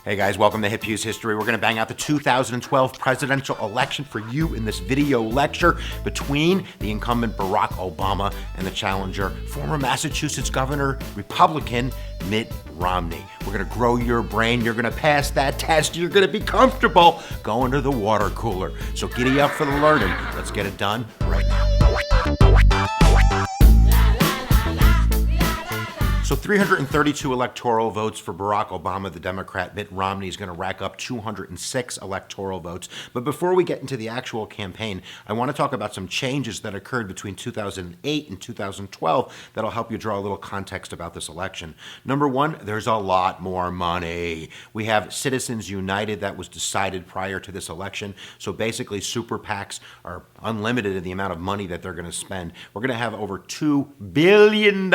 Hey guys, welcome to HipHughes History. We're going to bang out the 2012 presidential election for you in this video lecture between the incumbent Barack Obama and the challenger, former Massachusetts Governor, Republican Mitt Romney. We're going to grow your brain. You're going to pass that test. You're going to be comfortable going to the water cooler. So giddy up for the learning. Let's get it done right now. So 332 electoral votes for Barack Obama, the Democrat. Mitt Romney is going to rack up 206 electoral votes. But before we get into the actual campaign, I want to talk about some changes that occurred between 2008 and 2012 that'll help you draw a little context about this election. Number one, there's a lot more money. We have Citizens United that was decided prior to this election. So basically, super PACs are unlimited in the amount of money that they're going to spend. We're going to have over $2 billion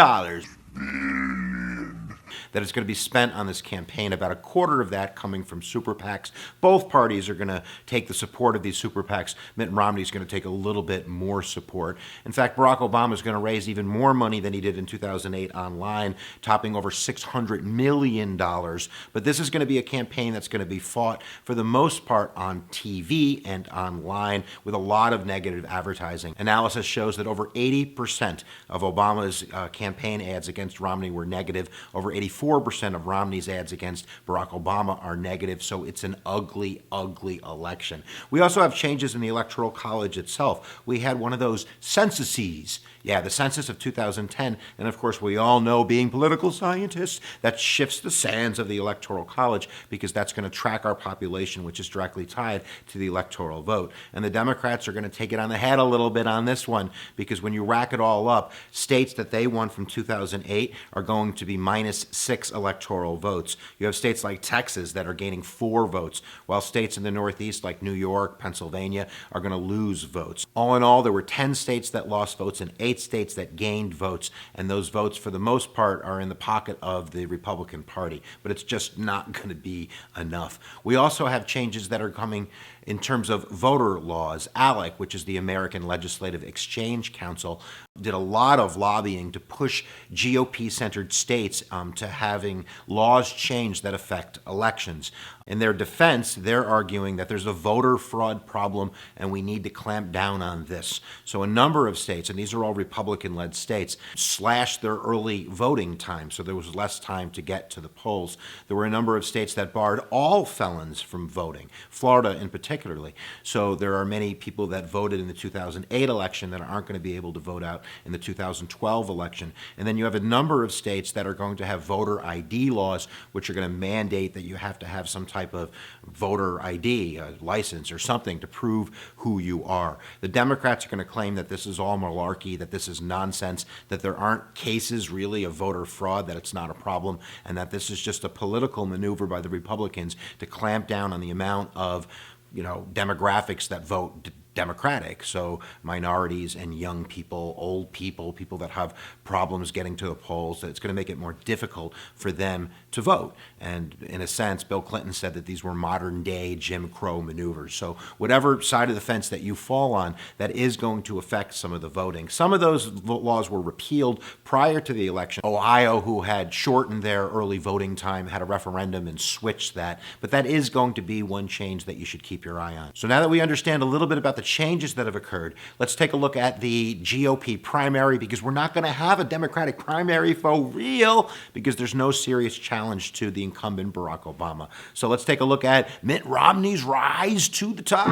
that is going to be spent on this campaign, about a quarter of that coming from super PACs. Both parties are going to take the support of these super PACs. Mitt Romney is going to take a little bit more support. In fact, Barack Obama is going to raise even more money than he did in 2008 online, topping over $600 million. But this is going to be a campaign that's going to be fought for the most part on TV and online with a lot of negative advertising. Analysis shows that over 80% of Obama's campaign ads against Romney were negative. Over 84% of Romney's ads against Barack Obama are negative, so it's an ugly, ugly election. We also have changes in the Electoral College itself. We had one of those censuses. Yeah, the census of 2010, and of course we all know, being political scientists, that shifts the sands of the Electoral College because that's going to track our population, which is directly tied to the electoral vote. And the Democrats are going to take it on the head a little bit on this one because when you rack it all up, states that they won from 2008 are going to be minus 6 electoral votes. You have states like Texas that are gaining 4 votes, while states in the Northeast like New York, Pennsylvania are going to lose votes. All in all, there were 10 states that lost votes and 8 states that gained votes, and those votes for the most part are in the pocket of the Republican Party, but it's just not going to be enough. We also have changes that are coming in terms of voter laws. ALEC, which is the American Legislative Exchange Council, did a lot of lobbying to push GOP-centered states to having laws changed that affect elections. In their defense, they're arguing that there's a voter fraud problem and we need to clamp down on this. So a number of states, and these are all Republican-led states, slashed their early voting time, so there was less time to get to the polls. There were a number of states that barred all felons from voting, Florida in particularly. So there are many people that voted in the 2008 election that aren't going to be able to vote out in the 2012 election. And then you have a number of states that are going to have voter ID laws, which are going to mandate that you have to have some type of voter ID, a license or something to prove who you are. The Democrats are going to claim that this is all malarkey, that this is nonsense, that there aren't cases really of voter fraud, that it's not a problem, and that this is just a political maneuver by the Republicans to clamp down on the amount of demographics that vote Democratic, so minorities and young people, old people, people that have problems getting to the polls, that it's going to make it more difficult for them to vote. And in a sense, Bill Clinton said that these were modern-day Jim Crow maneuvers. So whatever side of the fence that you fall on, that is going to affect some of the voting. Some of those laws were repealed prior to the election. Ohio, who had shortened their early voting time, had a referendum and switched that. But that is going to be one change that you should keep your eye on. So now that we understand a little bit about the changes that have occurred, let's take a look at the GOP primary, because we're not going to have a Democratic primary for real because there's no serious challenge to the incumbent Barack Obama. So let's take a look at Mitt Romney's rise to the top.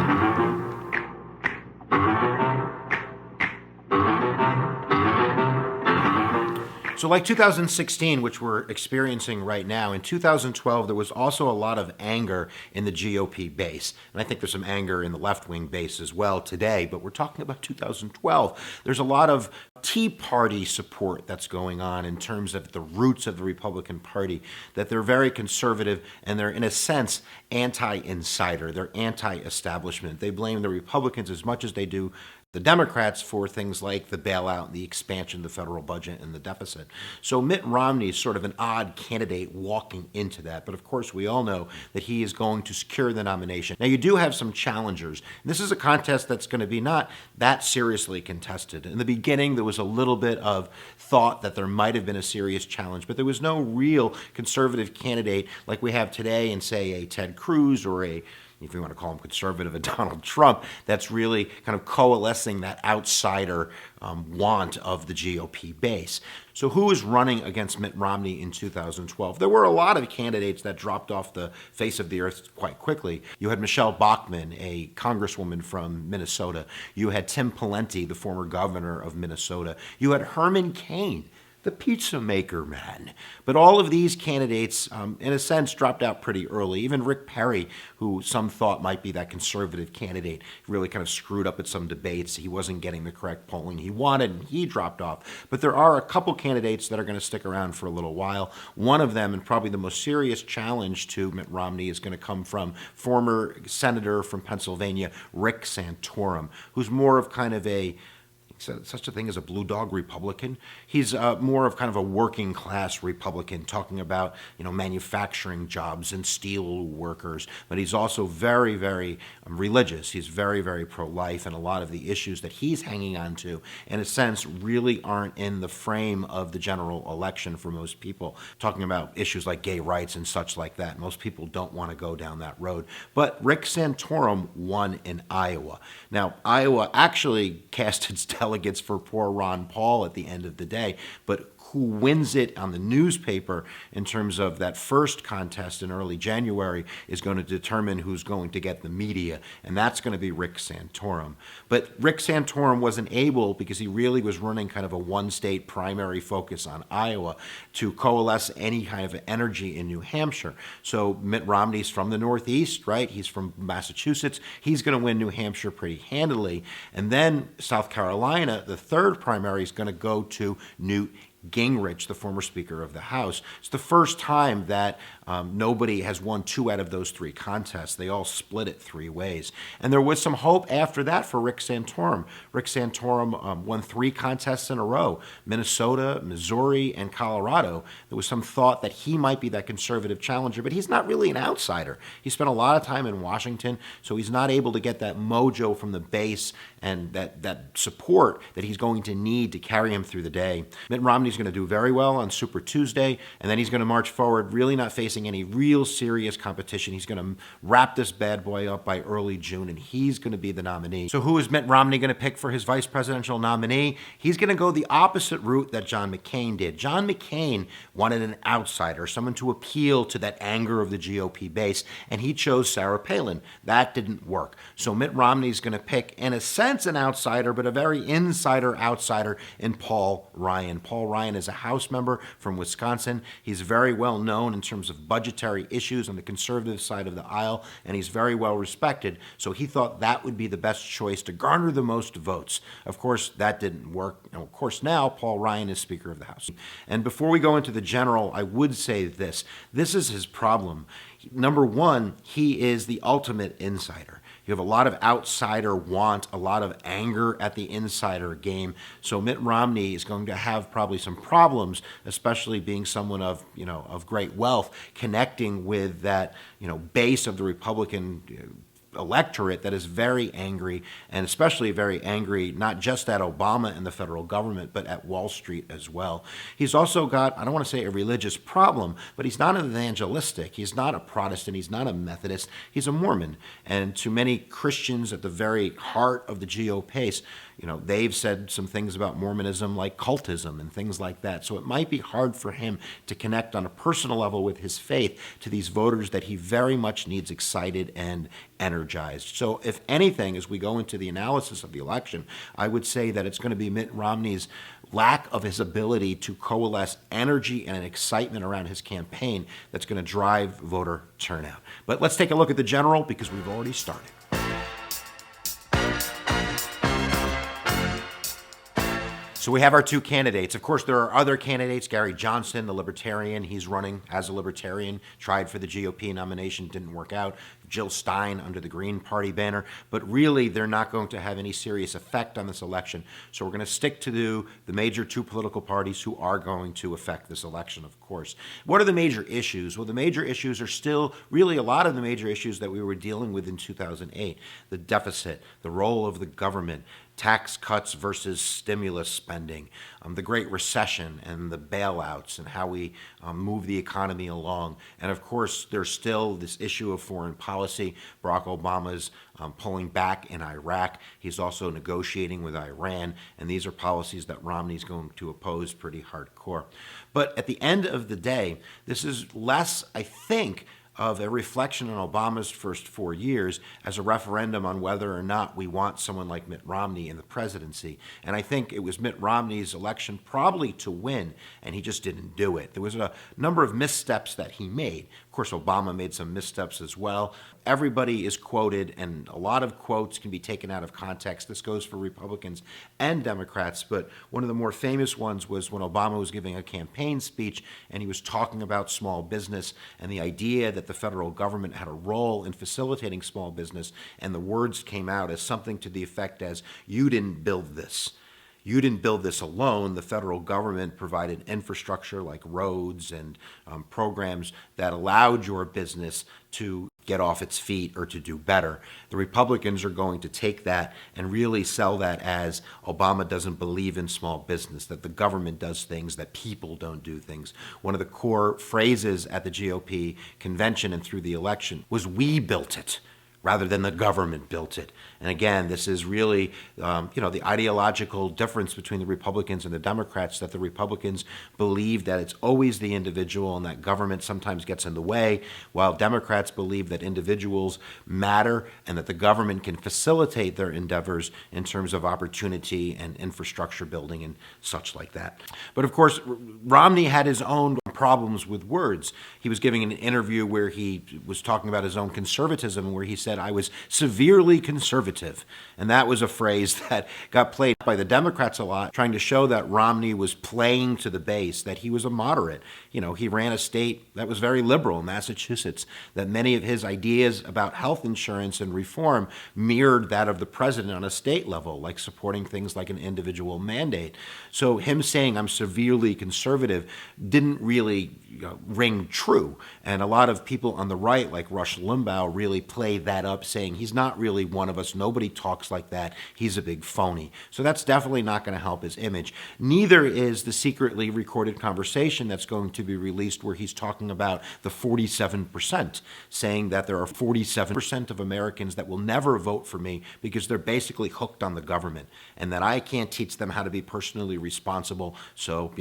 So like 2016, which we're experiencing right now, in 2012, there was also a lot of anger in the GOP base. And I think there's some anger in the left-wing base as well today, but we're talking about 2012. There's a lot of Tea Party support that's going on in terms of the roots of the Republican Party, that they're very conservative and they're, in a sense, anti-insider. They're anti-establishment. They blame the Republicans as much as they do the Democrats for things like the bailout, the expansion of the federal budget, and the deficit. So Mitt Romney is sort of an odd candidate walking into that. But of course, we all know that he is going to secure the nomination. Now, you do have some challengers. This is a contest that's going to be not that seriously contested. In the beginning, there was a little bit of thought that there might have been a serious challenge, but there was no real conservative candidate like we have today in, say, a Ted Cruz or a, if you want to call him conservative, a Donald Trump, that's really kind of coalescing that outsider want of the GOP base. So who is running against Mitt Romney in 2012? There were a lot of candidates that dropped off the face of the earth quite quickly. You had Michelle Bachmann, a congresswoman from Minnesota. You had Tim Pawlenty, the former governor of Minnesota. You had Herman Cain, the pizza maker man. But all of these candidates, in a sense, dropped out pretty early. Even Rick Perry, who some thought might be that conservative candidate, really kind of screwed up at some debates. He wasn't getting the correct polling he wanted, and he dropped off. But there are a couple candidates that are going to stick around for a little while. One of them, and probably the most serious challenge to Mitt Romney, is going to come from former senator from Pennsylvania, Rick Santorum, who's more of kind of a such a thing as a blue dog Republican. He's more of kind of a working class Republican, talking about, manufacturing jobs and steel workers. But he's also very, very religious. He's very, very pro-life, and a lot of the issues that he's hanging on to, in a sense, really aren't in the frame of the general election for most people. Talking about issues like gay rights and such like that. Most people don't want to go down that road. But Rick Santorum won in Iowa. Now, Iowa actually cast its delegates for poor Ron Paul at the end of the day, but who wins it on the newspaper in terms of that first contest in early January is going to determine who's going to get the media, and that's going to be Rick Santorum. But Rick Santorum wasn't able, because he really was running kind of a one-state primary focus on Iowa, to coalesce any kind of energy in New Hampshire. So Mitt Romney's from the Northeast, right? He's from Massachusetts. He's going to win New Hampshire pretty handily. And then South Carolina, the third primary, is going to go to Newt Gingrich, the former Speaker of the House. It's the first time that nobody has won two out of those three contests. They all split it three ways. And there was some hope after that for Rick Santorum. Rick Santorum won three contests in a row: Minnesota, Missouri, and Colorado. There was some thought that he might be that conservative challenger, but he's not really an outsider. He spent a lot of time in Washington, so he's not able to get that mojo from the base and that support that he's going to need to carry him through the day. Mitt Romney's going to do very well on Super Tuesday, and then he's going to march forward, really not facing any real serious competition. He's going to wrap this bad boy up by early June, and he's going to be the nominee. So who is Mitt Romney going to pick for his vice presidential nominee? He's going to go the opposite route that John McCain did. John McCain wanted an outsider, someone to appeal to that anger of the GOP base, and he chose Sarah Palin. That didn't work. So Mitt Romney's going to pick, in a sense, an outsider, but a very insider outsider in Paul Ryan. Paul Ryan is a House member from Wisconsin. He's very well known in terms of budgetary issues on the conservative side of the aisle, and he's very well respected. So he thought that would be the best choice to garner the most votes. Of course, that didn't work. And of course, now Paul Ryan is Speaker of the House. And before we go into the general, I would say this. This is his problem. Number one, he is the ultimate insider. You have a lot of outsider want, a lot of anger at the insider game. So Mitt Romney is going to have probably some problems, especially being someone of, of great wealth, connecting with that, base of the Republican electorate that is very angry, and especially very angry not just at Obama and the federal government, but at Wall Street as well. He's also got, I don't want to say a religious problem, but he's not an evangelistic. He's not a Protestant. He's not a Methodist. He's a Mormon. And to many Christians at the very heart of the GOP, they've said some things about Mormonism like cultism and things like that. So it might be hard for him to connect on a personal level with his faith to these voters that he very much needs excited and energized. So if anything, as we go into the analysis of the election, I would say that it's going to be Mitt Romney's lack of his ability to coalesce energy and excitement around his campaign that's going to drive voter turnout. But let's take a look at the general, because we've already started. So we have our two candidates. Of course, there are other candidates. Gary Johnson, the Libertarian, he's running as a Libertarian, tried for the GOP nomination, didn't work out. Jill Stein under the Green Party banner. But really, they're not going to have any serious effect on this election. So we're going to stick to the major two political parties who are going to affect this election, of course. What are the major issues? Well, the major issues are still really a lot of the major issues that we were dealing with in 2008. The deficit, the role of the government, tax cuts versus stimulus spending, the Great Recession and the bailouts and how we move the economy along. And of course, there's still this issue of foreign policy. Barack Obama's pulling back in Iraq. He's also negotiating with Iran. And these are policies that Romney's going to oppose pretty hardcore. But at the end of the day, this is less, I think, of a reflection on Obama's first 4 years as a referendum on whether or not we want someone like Mitt Romney in the presidency. And I think it was Mitt Romney's election probably to win, and he just didn't do it. There was a number of missteps that he made. Of course, Obama made some missteps as well. Everybody is quoted, and a lot of quotes can be taken out of context. This goes for Republicans and Democrats, but one of the more famous ones was when Obama was giving a campaign speech, and he was talking about small business and the idea that the federal government had a role in facilitating small business, and the words came out as something to the effect as, "You didn't build this. You didn't build this alone. The federal government provided infrastructure like roads and programs that allowed your business to get off its feet or to do better." The Republicans are going to take that and really sell that as Obama doesn't believe in small business, that the government does things, that people don't do things. One of the core phrases at the GOP convention and through the election was, "We built it," rather than the government built it. And again, this is really, the ideological difference between the Republicans and the Democrats, that the Republicans believe that it's always the individual and that government sometimes gets in the way, while Democrats believe that individuals matter and that the government can facilitate their endeavors in terms of opportunity and infrastructure building and such like that. But of course, Romney had his own problems with words. He was giving an interview where he was talking about his own conservatism, where he said, "I was severely conservative." And that was a phrase that got played by the Democrats a lot, trying to show that Romney was playing to the base, that he was a moderate. He ran a state that was very liberal, Massachusetts, that many of his ideas about health insurance and reform mirrored that of the president on a state level, like supporting things like an individual mandate. So him saying, "I'm severely conservative," didn't really ring true. And a lot of people on the right, like Rush Limbaugh, really play that up, saying he's not really one of us. Nobody talks like that. He's a big phony. So that's definitely not going to help his image. Neither is the secretly recorded conversation that's going to be released where he's talking about the 47%, saying that there are 47% of Americans that will never vote for me because they're basically hooked on the government, and that I can't teach them how to be personally responsible. So,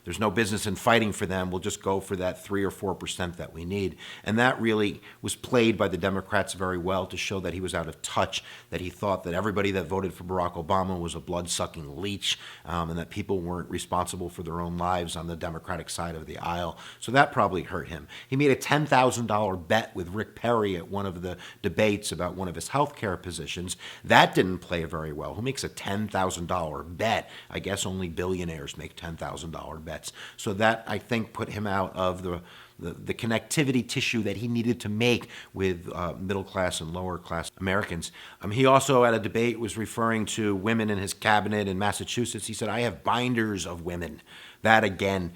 there's no business in fighting for them. We'll just go for that 3 or 4% that we need. And that really was played by the Democrats very well to show that he was out of touch, that he thought that everybody that voted for Barack Obama was a blood-sucking leech, and that people weren't responsible for their own lives on the Democratic side of the aisle. So that probably hurt him. He made a $10,000 bet with Rick Perry at one of the debates about one of his health care positions. That didn't play very well. Who makes a $10,000 bet? I guess only billionaires make $10,000 bets. So that, I think, put him out of the connectivity tissue that he needed to make with middle-class and lower-class Americans. He also, at a debate, was referring to women in his cabinet in Massachusetts. He said, "I have binders of women." That, again,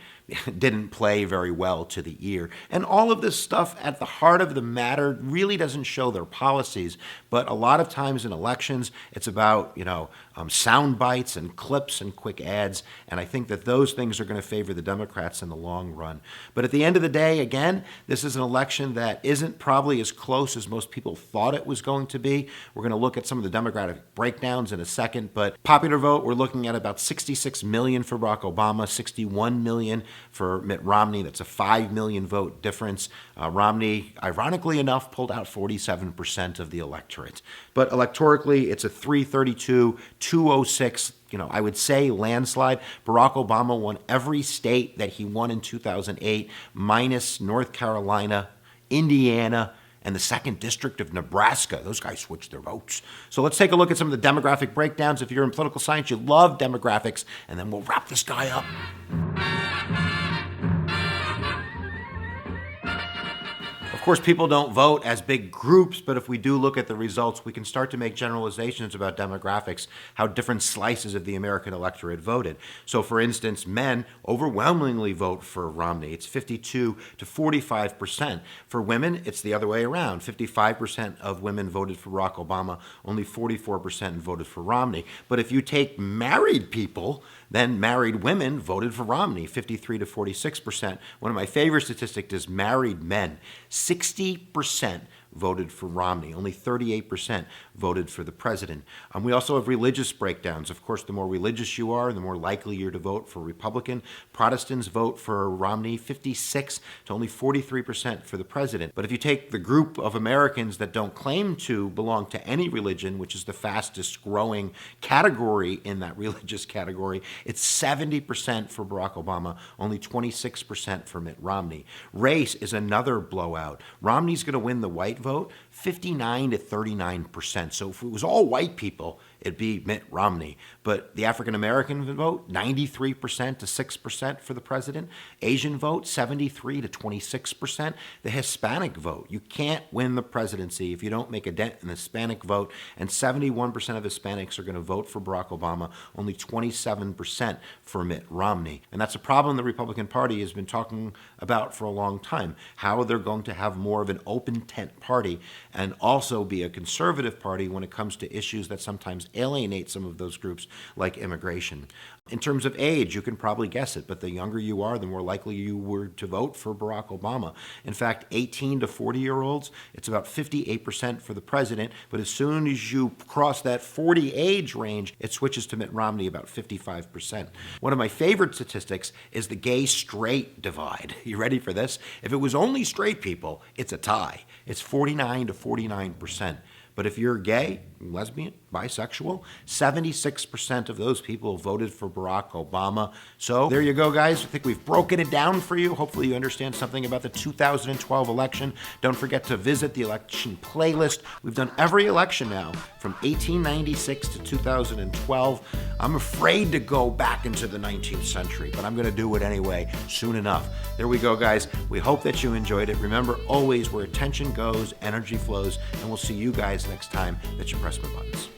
didn't play very well to the ear. And all of this stuff at the heart of the matter really doesn't show their policies, but a lot of times in elections, it's about, sound bites and clips and quick ads, and I think that those things are going to favor the Democrats in the long run. But at the end of the day, again, this is an election that isn't probably as close as most people thought it was going to be. We're going to look at some of the Democratic breakdowns in a second, but popular vote, we're looking at about 66 million for Barack Obama, 61 million for Mitt Romney. That's a 5 million vote difference. Romney, ironically enough, pulled out 47% of the electorate. But electorally, it's a 332, 206, I would say landslide. Barack Obama won every state that he won in 2008, minus North Carolina, Indiana, and the 2nd District of Nebraska. Those guys switched their votes. So let's take a look at some of the demographic breakdowns. If you're in political science, you love demographics, and then we'll wrap this guy up. Of course, people don't vote as big groups, but if we do look at the results, we can start to make generalizations about demographics, how different slices of the American electorate voted. So, for instance, men overwhelmingly vote for Romney. It's 52 to 45%. For women, it's the other way around. 55% of women voted for Barack Obama, only 44% voted for Romney. But if you take married people, then married women voted for Romney, 53 to 46%. One of my favorite statistics is married men. 60% voted for Romney. Only 38% voted for the president. We also have religious breakdowns. Of course, the more religious you are, the more likely you're to vote for Republican. Protestants vote for Romney, 56 to only 43% for the president. But if you take the group of Americans that don't claim to belong to any religion, which is the fastest growing category in that religious category, it's 70% for Barack Obama, only 26% for Mitt Romney. Race is another blowout. Romney's going to win the white vote, 59 to 39%. So if it was all white people, it'd be Mitt Romney. But the African American vote, 93% to 6% for the president. Asian vote, 73 to 26%. The Hispanic vote, you can't win the presidency if you don't make a dent in the Hispanic vote. And 71% of Hispanics are going to vote for Barack Obama, only 27% for Mitt Romney. And that's a problem the Republican Party has been talking about for a long time, how they're going to have more of an open tent party and also be a conservative party when it comes to issues that sometimes alienate some of those groups, like immigration. In terms of age, you can probably guess it, but the younger you are, the more likely you were to vote for Barack Obama. In fact, 18 to 40-year-olds, it's about 58% for the president, but as soon as you cross that 40 age range, it switches to Mitt Romney, about 55%. One of my favorite statistics is the gay-straight divide. You ready for this? If it was only straight people, it's a tie. It's 49 to 49%. But if you're gay, lesbian, bisexual, 76% of those people voted for Barack Obama. So there you go, guys. I think we've broken it down for you. Hopefully you understand something about the 2012 election. Don't forget to visit the election playlist. We've done every election now from 1896 to 2012. I'm afraid to go back into the 19th century, but I'm going to do it anyway soon enough. There we go, guys. We hope that you enjoyed it. Remember, always where attention goes, energy flows, and we'll see you guys next time that you press my buttons.